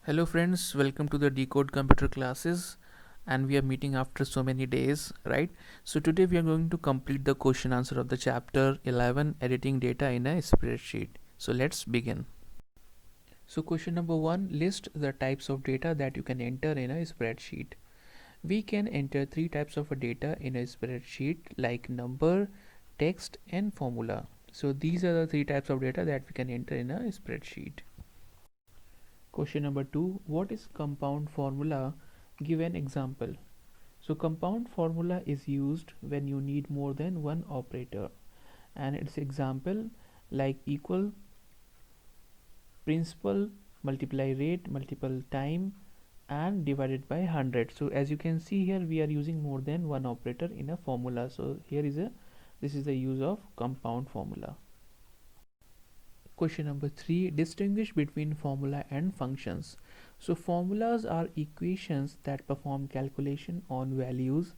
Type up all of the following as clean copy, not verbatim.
Hello friends, welcome to the Decode Computer classes, and we are meeting after so many days, right? So today we are going to complete the question answer of the chapter 11, editing data in a spreadsheet. So let's begin. So question number 1, list the types of data that you can enter in a spreadsheet. We can enter three types of data in a spreadsheet like number, text and formula. So these are the three types of data that we can enter in a spreadsheet. Question number 2, what is compound formula? Give an example. So compound formula is used when you need more than one operator, and its example like equal, principal, multiply rate, multiple time and divided by 100. So as you can see here, we are using more than one operator in a formula. So here is this is the use of compound formula. Question number 3, distinguish between formula and functions. So formulas are equations that perform calculation on values.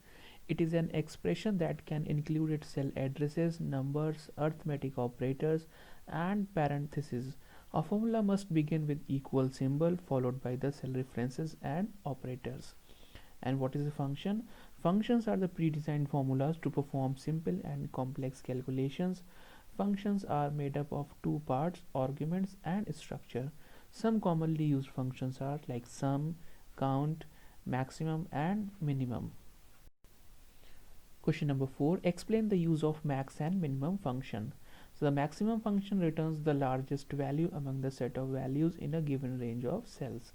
It is an expression that can include its cell addresses, numbers, arithmetic operators and parentheses. A formula must begin with equal symbol followed by the cell references and operators. And what is a function? Functions are the pre-designed formulas to perform simple and complex calculations. Functions are made up of two parts, arguments and structure. Some commonly used functions are like sum, count, maximum and minimum. Question number 4, explain the use of max and minimum function. So the maximum function returns the largest value among the set of values in a given range of cells.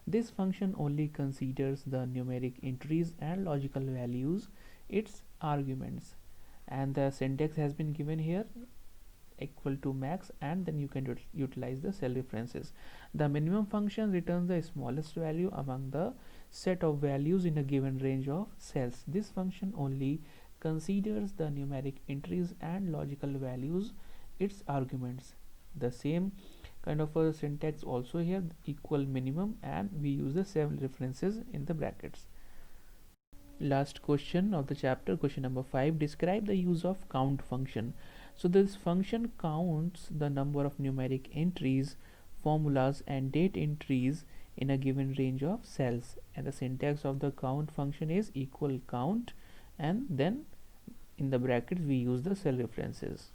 This function only considers the numeric entries and logical values, its arguments. And the syntax has been given here, equal to max, and then you can utilize the cell references. The minimum function returns the smallest value among the set of values in a given range of cells. This function only considers the numeric entries and logical values, its arguments. The same kind of a syntax also here, equal minimum, and we use the cell references in the brackets. Last question of the chapter, question number 5, describe the use of count function. So this function counts the number of numeric entries, formulas and date entries in a given range of cells, and the syntax of the count function is equal count, and then in the brackets we use the cell references.